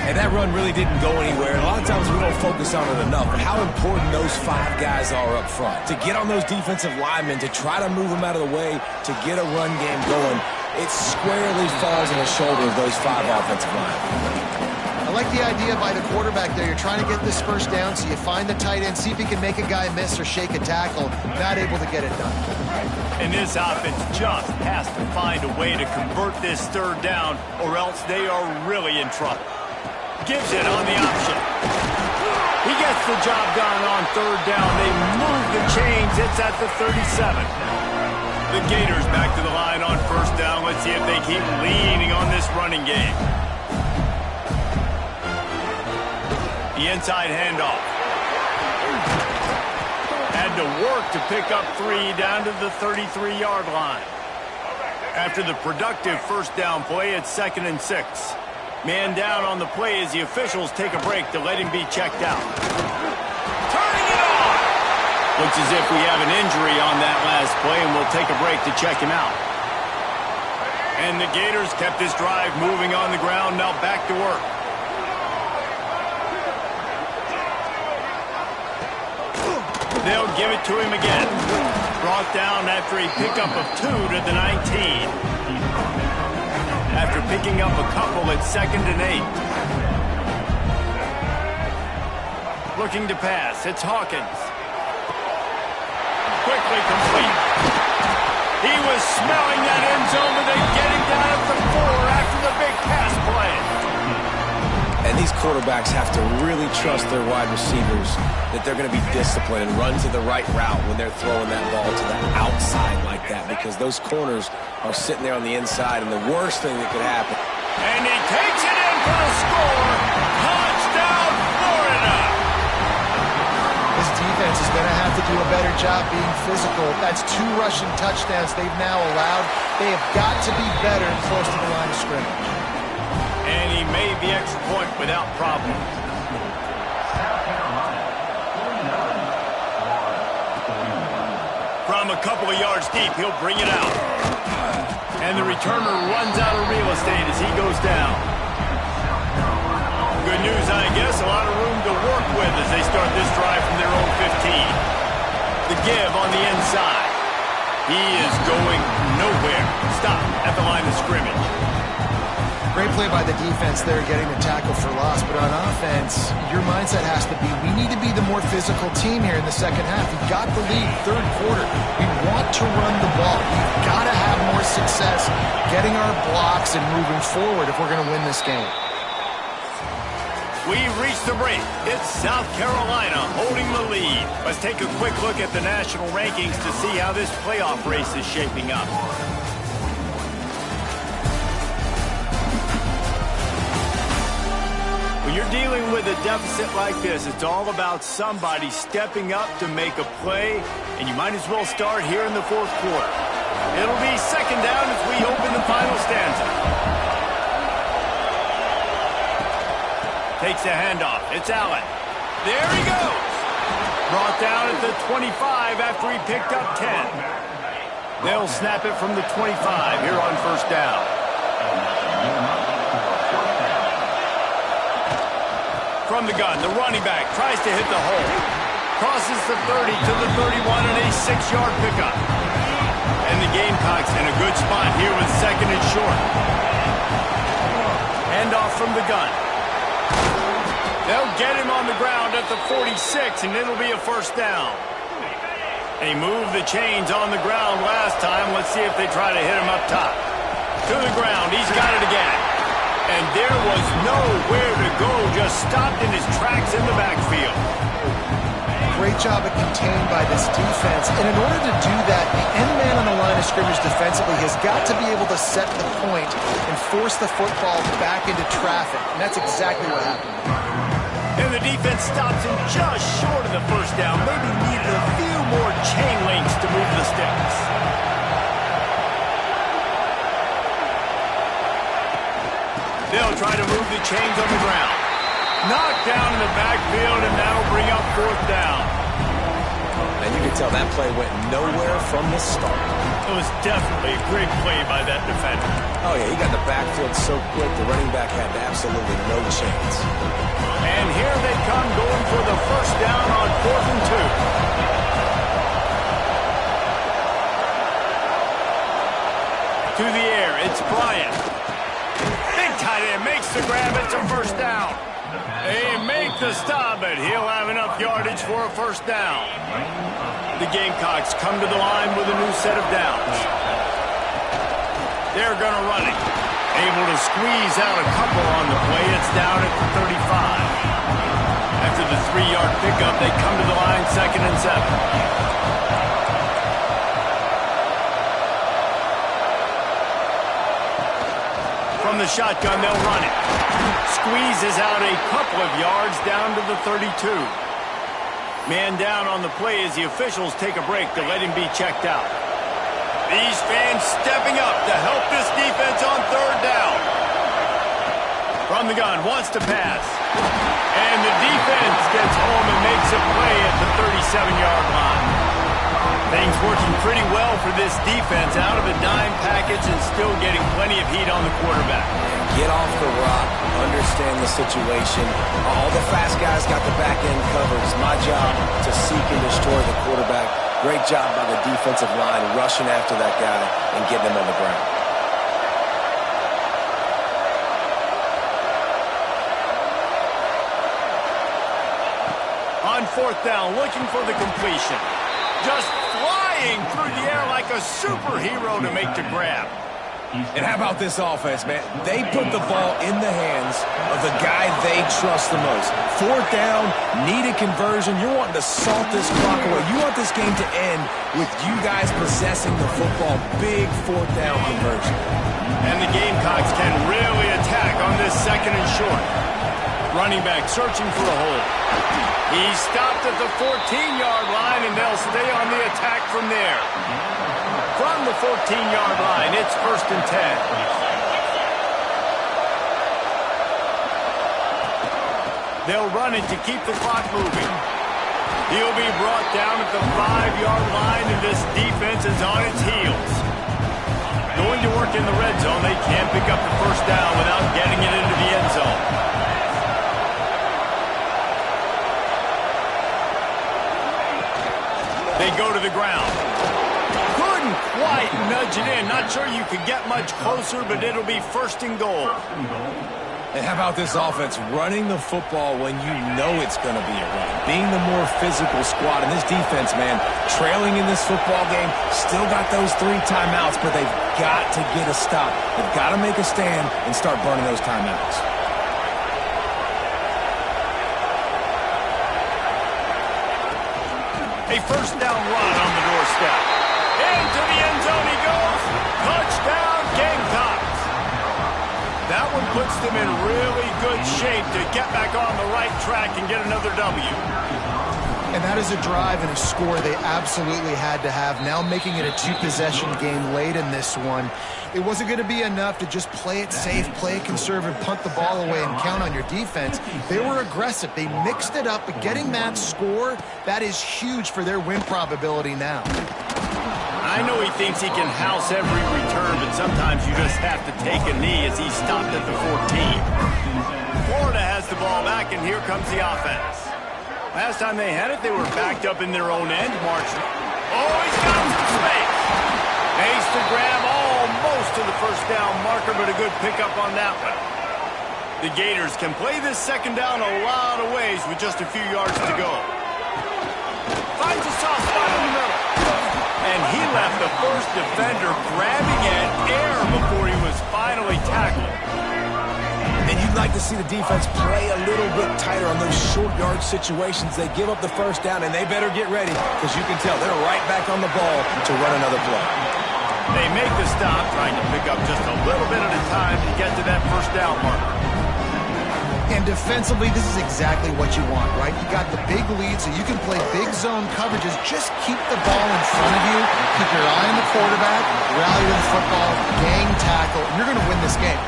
And that run really didn't go anywhere. A lot of times we don't focus on it enough, but how important those 5 guys are up front. To get on those defensive linemen, to try to move them out of the way, to get a run game going, it squarely falls on the shoulder of those 5 offensive linemen. I like the idea by the quarterback there. You're trying to get this 1st down, so you find the tight end, see if he can make a guy miss or shake a tackle. Not able to get it done. And this offense just has to find a way to convert this 3rd down, or else they are really in trouble. Gives it on the option. He gets the job done on 3rd down. They move the chains. It's at the 37. The Gators back to the line on 1st down. Let's see if they keep leaning on this running game. The inside handoff. Had to work to pick up 3 down to the 33-yard line. After the productive 1st down play, it's 2nd and 6. Man down on the play as the officials take a break to let him be checked out. Turning it on! Looks as if we have an injury on that last play, and we'll take a break to check him out. And the Gators kept this drive moving on the ground, now back to work. They'll give it to him again. Brought down after a pickup of 2 to the 19. After picking up a couple at 2nd and 8. Looking to pass. It's Hawkins. Quickly complete. He was smelling that end zone, but they get him down at the 4 after the big quarterbacks have to really trust their wide receivers that they're going to be disciplined and run to the right route when they're throwing that ball to the outside like that, because those corners are sitting there on the inside, and the worst thing that could happen. And he takes it in for the score. Touchdown, Florida! This defense is going to have to do a better job being physical. That's 2 rushing touchdowns they've now allowed. They have got to be better close to the line of scrimmage. And he made the extra point without problem. From a couple of yards deep, he'll bring it out. And the returner runs out of real estate as he goes down. Good news, I guess, a lot of room to work with as they start this drive from their own 15. The give on the inside. He is going nowhere. Stop at the line of scrimmage. Great play by the defense there, getting the tackle for loss. But on offense, your mindset has to be, we need to be the more physical team here in the second half. We've got the lead, third quarter. We want to run the ball. We've got to have more success getting our blocks and moving forward if we're going to win this game. We've reached the break. It's South Carolina holding the lead. Let's take a quick look at the national rankings to see how this playoff race is shaping up. When you're dealing with a deficit like this, it's all about somebody stepping up to make a play, and you might as well start here in the fourth quarter. It'll be second down as we open the final stanza. Takes a handoff. It's Allen. There he goes. Brought down at the 25 after he picked up 10. They'll snap it from the 25 here on first down. From the gun, the running back tries to hit the hole. Crosses the 30 to the 31 on a 6-yard pickup. And the Gamecocks in a good spot here with second and short. Handoff from the gun. They'll get him on the ground at the 46, and it'll be a first down. They moved the chains on the ground last time. Let's see if they try to hit him up top. To the ground. He's got it again. And there was nowhere to go. Just stopped in his tracks in the backfield. Great job of contained by this defense. And in order to do that, the end man on the line of scrimmage defensively has got to be able to set the point and force the football back into traffic. And that's exactly what happened. And the defense stops him just short of the first down. Maybe needed a few more chain links to move the sticks. They'll try to move the chains on the ground. Knocked down in the backfield, and that'll bring up fourth down. And you can tell that play went nowhere from the start. It was definitely a great play by that defender. Oh, yeah, he got the backfield so quick, the running back had absolutely no chance. And here they come going for the first down on 4th and 2. To the air, it's Bryant. Big tight end makes the grab, it's a first down. They make the stop, but he'll have enough yardage for a first down. The Gamecocks come to the line with a new set of downs. They're going to run it. Able to squeeze out a couple on the play. It's down at the 35. After the 3-yard pickup, they come to the line 2nd and 7. From the shotgun, they'll run it. Squeezes out a couple of yards down to the 32. Man down on the play as the officials take a break to let him be checked out. These fans stepping up to help this defense on 3rd down. From the gun, wants to pass. And the defense gets home and makes a play at the 37-yard line. Things working pretty well for this defense, out of a dime package and still getting plenty of heat on the quarterback. Get off the rock, understand the situation. All the fast guys got the back end covered. It's my job to seek and destroy the quarterback. Great job by the defensive line rushing after that guy and getting him on the ground. On 4th down, looking for the completion. Just flying through the air like a superhero to make the grab. And how about this offense, man? They put the ball in the hands of the guy they trust the most. Fourth down, need a conversion. You're wanting to salt this clock away. You want this game to end with you guys possessing the football. Big fourth down conversion. And the Gamecocks can really attack on this second and short. Running back searching for a hole. He's stopped at the 14-yard line, and they'll stay on the attack from there. From the 14-yard line, it's 1st and 10. They'll run it to keep the clock moving. He'll be brought down at the 5-yard line, and this defense is on its heels. Going to work in the red zone. They can't pick up the first down without getting it into the end zone. They go to the ground. Couldn't quite nudge it in. Not sure you could get much closer, but it'll be 1st and goal. And how about this offense running the football when you know it's going to be a run? Being the more physical squad. And this defense, man, trailing in this football game, still got those 3 timeouts, but they've got to get a stop. They've got to make a stand and start burning those timeouts. A first down run on the doorstep. Into the end zone he goes. Touchdown, Gamecocks. That one puts them in really good shape to get back on the right track and get another W. And that is a drive and a score they absolutely had to have. Now making it a 2-possession game late in this one. It wasn't going to be enough to just play it safe, play it conservative, punt the ball away, and count on your defense. They were aggressive. They mixed it up, but getting that score, that is huge for their win probability now. I know he thinks he can house every return, but sometimes you just have to take a knee as he stopped at the 14. Florida has the ball back, and here comes the offense. Last time they had it, they were backed up in their own end, marching. Oh, he's got some space. Makes the grab almost to the first down marker, but a good pickup on that one. The Gators can play this second down a lot of ways with just a few yards to go. Finds a soft spot in the middle. And he left the first defender grabbing at air before he was finally tackled. And you'd like to see the defense play a little bit tighter on those short yard situations. They give up the first down, and they better get ready because you can tell they're right back on the ball to run another play. They make the stop, trying to pick up just a little bit at a time to get to that first down marker. And defensively, this is exactly what you want, right? You got the big lead, so you can play big zone coverages. Just keep the ball in front of you. Keep your eye on the quarterback. Rally to the football. Gang tackle. And you're going to win this game.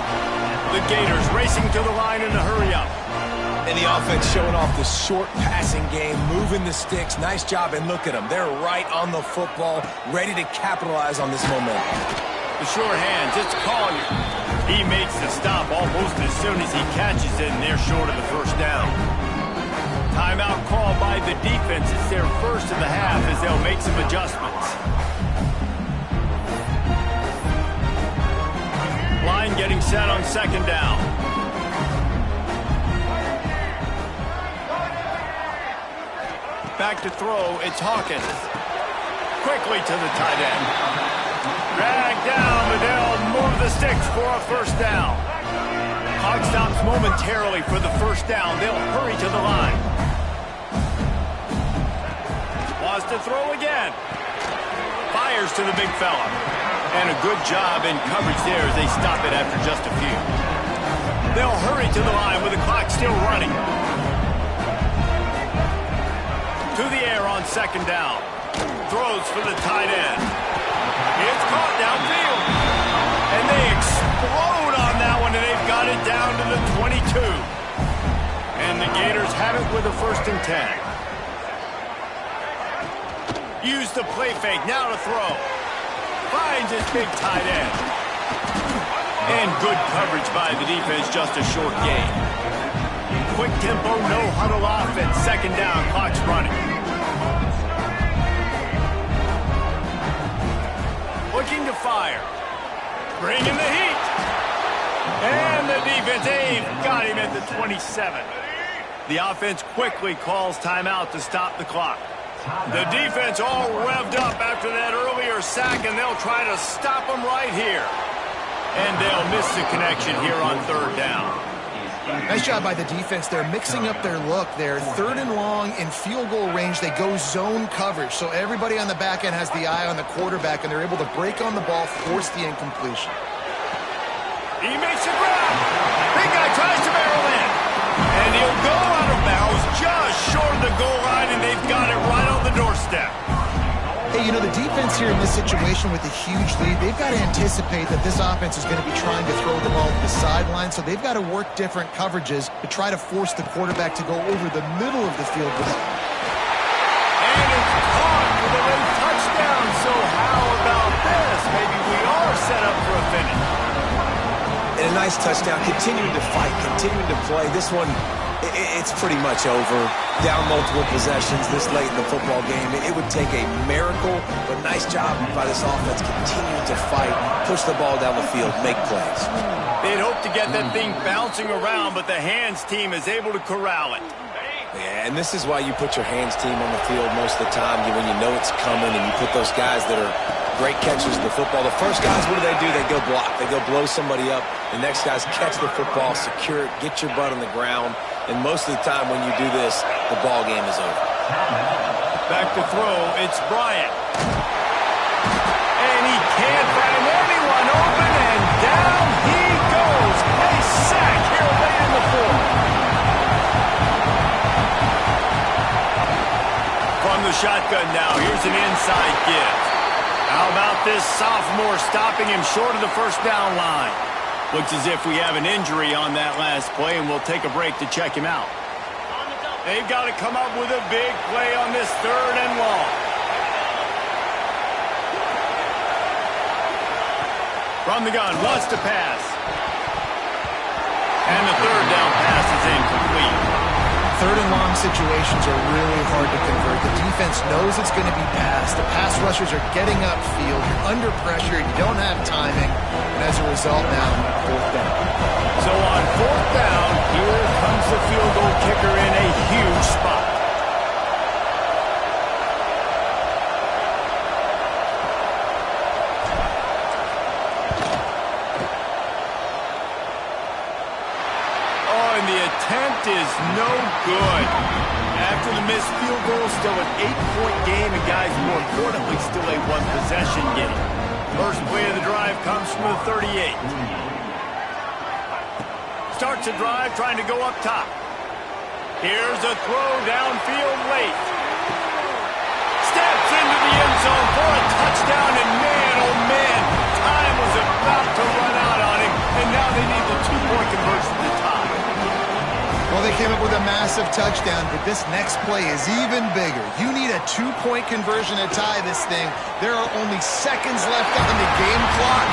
The Gators racing to the line in a hurry-up. And the offense showing off the short passing game, moving the sticks. Nice job, and look at them. They're right on the football, ready to capitalize on this momentum. The sure hands, it's Collier. He makes the stop almost as soon as he catches it, and they're short of the first down. Timeout called by the defense. It's their first of the half as they'll make some adjustments. Line getting set on second down. Back to throw, it's Hawkins. Quickly to the tight end. Dragged down, but they'll move the sticks for a first down. Clock stops momentarily for the first down. They'll hurry to the line. Wants to throw again. Fires to the big fella. And a good job in coverage there as they stop it after just a few. They'll hurry to the line with the clock still running. To the air on second down. Throws for the tight end. It's caught downfield. And they explode on that one, and they've got it down to the 22. And the Gators have it with a 1st and 10. Use the play fake, now to throw. Finds his big tight end. And good coverage by the defense, just a short gain. Quick tempo, no huddle offense. Second down, clock's running. Looking to fire. Bringing the heat. And the defense, they've got him at the 27. The offense quickly calls timeout to stop the clock. The defense all revved up after that earlier sack, and they'll try to stop them right here. And they'll miss the connection here on third down. Nice job by the defense. They're mixing up their look. They're third and long in field goal range. They go zone coverage. So everybody on the back end has the eye on the quarterback, and they're able to break on the ball, force the incompletion. He makes a grab. Big guy tries to barrel in. And he'll go out of bounds just short of the goal line, and they've got it right on the doorstep. Hey, you know, the defense here in this situation with a huge lead, they've got to anticipate that this offense is going to be trying to throw the ball to the sideline, so they've got to work different coverages to try to force the quarterback to go over the middle of the field with it. And it's caught for the late touchdown, so how about this? Maybe we are set up for a finish. And a nice touchdown, continuing to fight, continuing to play. This one, it's pretty much over. Down multiple possessions this late in the football game. It would take a miracle, but nice job by this offense continuing to fight, push the ball down the field, make plays. They'd hope to get that thing bouncing around, but the hands team is able to corral it. Yeah, and this is why you put your hands team on the field most of the time, when you know it's coming, and you put those guys that are great catchers of the football. The first guys, what do? They go block. They go blow somebody up. The next guys catch the football, secure it, get your butt on the ground. And most of the time when you do this, the ball game is over. Back to throw, it's Bryant. And he can't find anyone open, and down he goes. A sack here late in the fourth. From the shotgun now, here's an inside give. How about this sophomore stopping him short of the first down line? Looks as if we have an injury on that last play, and we'll take a break to check him out. They've got to come up with a big play on this third and long. From the gun, wants to pass. And the third down pass is incomplete. Third and long situations are really hard to convert. The defense knows it's going to be passed. The pass rushers are getting upfield. You're under pressure. You don't have timing. And as a result now, fourth down. So on fourth down, here comes the field goal kicker in a huge spot. The attempt is no good. After the missed field goal, still an 8-point game, and guys, more importantly, still a one-possession game. First play of the drive comes from the 38. Starts a drive trying to go up top. Here's a throw downfield late. Steps into the end zone for a touchdown, and man, oh man, time was about to run out on him, and now they need the two-point conversion to tie. Well, they came up with a massive touchdown, but this next play is even bigger. You need a two-point conversion to tie this thing. There are only seconds left on the game clock.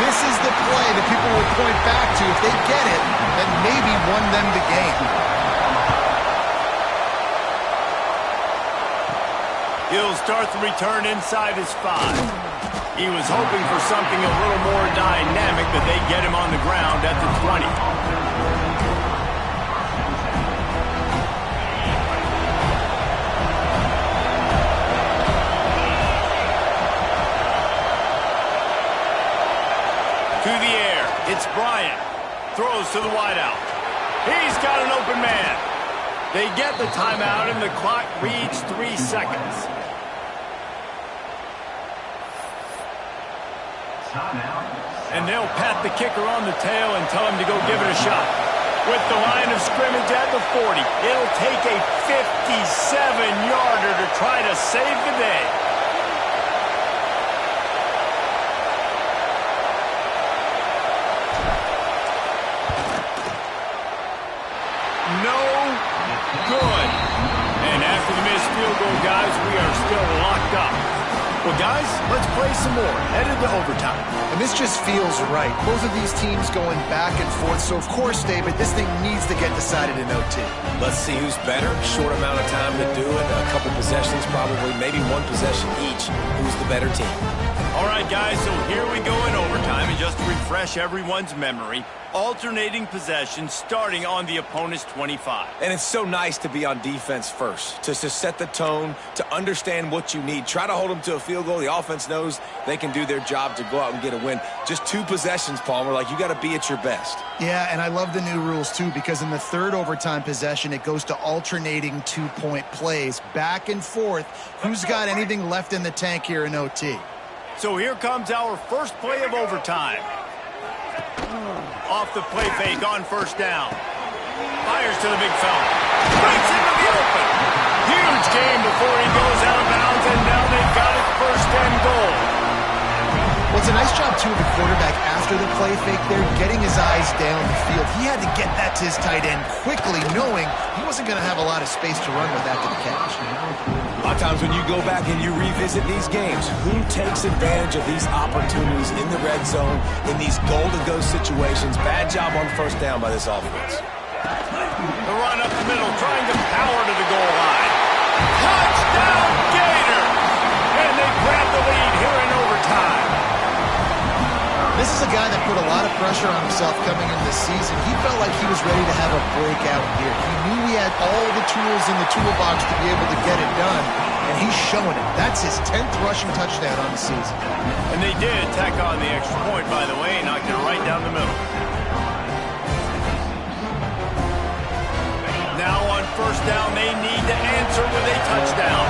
This is the play that people will point back to if they get it, that maybe won them the game. He'll start the return inside his 5. He was hoping for something a little more dynamic, but they get him on the ground at the 20. To the air, it's Bryant. Throws to the wideout. He's got an open man. They get the timeout, and the clock reads 3 seconds. And they'll pat the kicker on the tail and tell him to go give it a shot. With the line of scrimmage at the 40, it'll take a 57-yarder to try to save the day. No good. And after the missed field goal, guys, we are still locked up. Well, guys, let's play some more. Headed to overtime. And this just feels right. Both of these teams going back and forth. So, of course, David, this thing needs to get decided in OT. Let's see who's better. Short amount of time to do it. A couple possessions probably, maybe one possession each. Who's the better team? All right, guys, so here we go in overtime, and just to refresh everyone's memory, alternating possession starting on the opponent's 25. And it's so nice to be on defense first, to set the tone, to understand what you need. Try to hold them to a field goal. The offense knows they can do their job to go out and get a win. Just 2 possessions, Palmer, like you got to be at your best. Yeah, and I love the new rules, too, because in the third overtime possession, it goes to alternating 2-point plays, back and forth. Who's got anything left in the tank here in OT? So here comes our first play of overtime. Off the play fake on first down. Fires to the big fella. Breaks into the open. Huge game before he goes out of bounds, and now they've got it first and goal. Well, it's a nice job, too, of the quarterback after the play fake there, getting his eyes down the field. He had to get that to his tight end quickly, knowing he wasn't going to have a lot of space to run with after the catch. A lot of times when you go back and you revisit these games, who takes advantage of these opportunities in the red zone, in these goal-to-go situations? Bad job on first down by this offense. The run up the middle, trying to power to the goal line. Touchdown, Gator! And they grab the lead here in overtime. This is a guy that put a lot of pressure on himself coming into the season. He felt like he was ready to have a breakout year. He knew he had all the tools in the toolbox to be able to get it done, and he's showing it. That's his 10th rushing touchdown on the season. And they did tack on the extra point, by the way, knocked it right down the middle. Now on first down, they need to answer with a touchdown.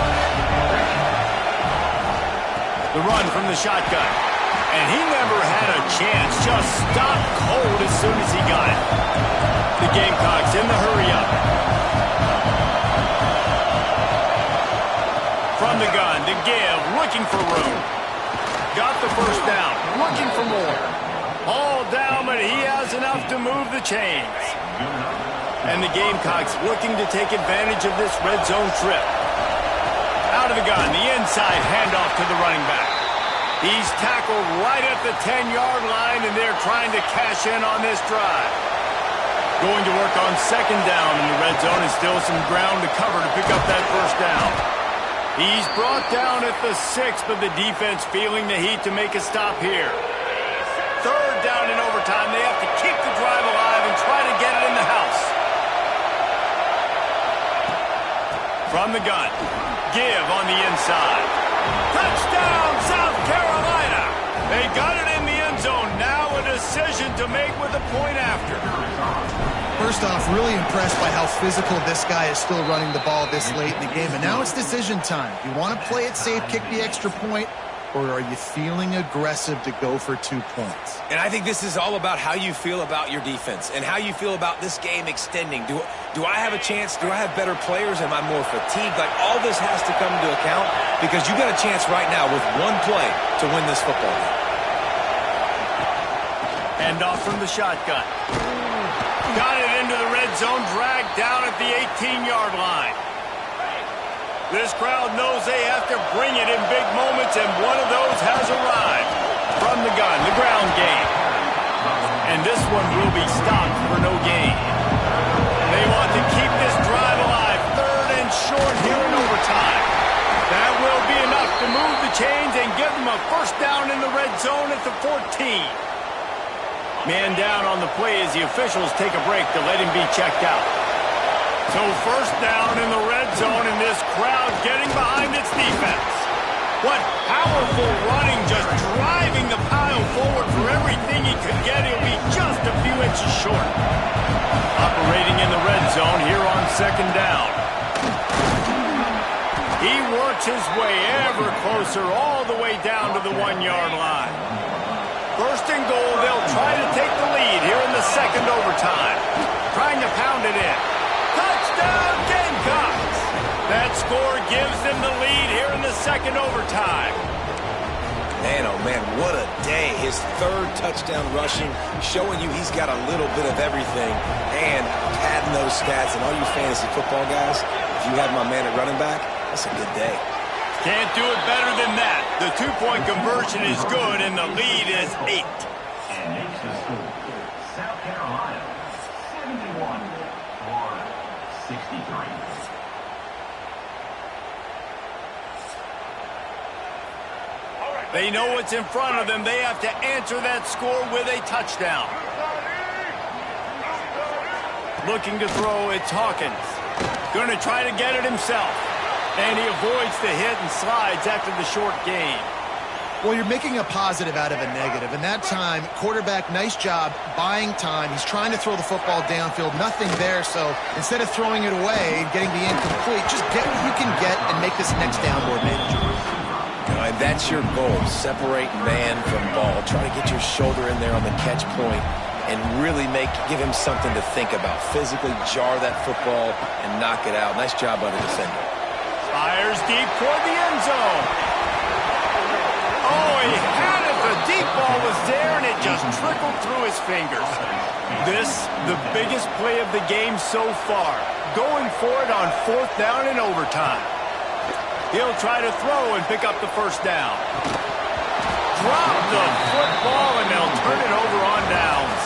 The run from the shotgun. And he never had a chance, just stopped cold as soon as he got it. The Gamecocks in the hurry-up. From the gun, to give, looking for room. Got the first down, looking for more. All down, but he has enough to move the chains. And the Gamecocks looking to take advantage of this red zone trip. Out of the gun, the inside handoff to the running back. He's tackled right at the 10-yard line, and they're trying to cash in on this drive. Going to work on second down in the red zone, and still some ground to cover to pick up that first down. He's brought down at the 6, but the defense feeling the heat to make a stop here. Third down in overtime. They have to keep the drive alive and try to get it in the house. From the gun, give on the inside. Touchdown, South Carolina! They got it in the end zone. Now a decision to make with a point after. First off, really impressed by how physical this guy is still running the ball this late in the game. And now it's decision time. You want to play it safe, kick the extra point, or are you feeling aggressive to go for 2 points? And I think this is all about how you feel about your defense and how you feel about this game extending. Do I have a chance? Do I have better players? Am I more fatigued? Like, all this has to come into account because you got a chance right now with one play to win this football game. Hand off from the shotgun. Got it into the red zone, dragged down at the 18-yard line. This crowd knows they have to bring it in big moments, and one of those has arrived. From the gun, the ground game. And this one will be stopped for no gain. They want to keep this drive alive. Third and short here in overtime. That will be enough to move the chains and give them a first down in the red zone at the 14. Man down on the play as the officials take a break to let him be checked out. So first down in the red zone, and this crowd getting behind its defense. What powerful running, just driving the pile forward for everything he could get. He'll be just a few inches short. Operating in the red zone here on second down. He works his way ever closer all the way down to the 1-yard line. First and goal, they'll try to take the lead here in the second overtime. Trying to pound it in. Touchdown, Gamecocks! That score gives them the lead here in the second overtime. Man, oh man, what a day. His third touchdown rushing, showing you he's got a little bit of everything, and padding those stats. And all you fantasy football guys, if you have my man at running back, that's a good day. Can't do it better than that. The 2-point conversion is good, and the lead is 8. South Carolina, 71-63. They know what's in front of them. They have to answer that score with a touchdown. Looking to throw, it's Hawkins. Going to try to get it himself. And he avoids the hit and slides after the short gain. Well, you're making a positive out of a negative. And that time, quarterback, nice job buying time. He's trying to throw the football downfield. Nothing there. So instead of throwing it away and getting the incomplete, just get what you can get and make this next down more manageable. And that's your goal. Separate man from ball. Try to get your shoulder in there on the catch point and really give him something to think about. Physically jar that football and knock it out. Nice job by the defender. Fires deep toward the end zone. Oh, he had it. The deep ball was there, and it just trickled through his fingers. This, the biggest play of the game so far. Going for it on 4th down in overtime. He'll try to throw and pick up the first down. Drop the football, and they'll turn it over on downs.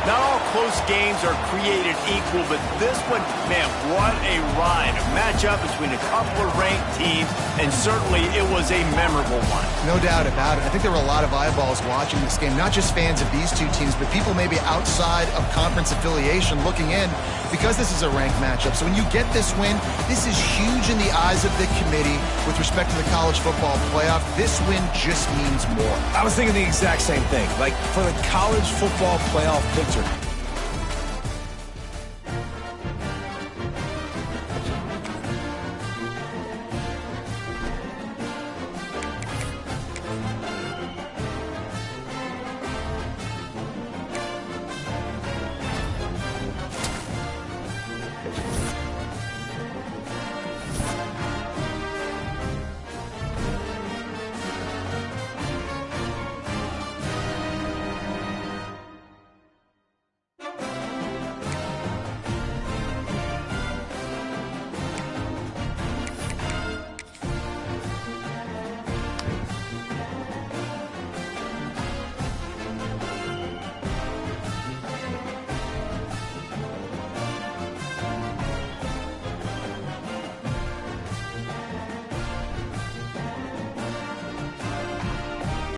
Not all close games are created equal, but this one, man, what a ride. A matchup between a couple of ranked teams, and certainly it was a memorable one. No doubt about it. I think there were a lot of eyeballs watching this game, not just fans of these two teams, but people maybe outside of conference affiliation looking in because this is a ranked matchup. So when you get this win, this is huge in the eyes of the committee with respect to the college football playoff. This win just means more. I was thinking the exact same thing. Like, for the college football playoff picture,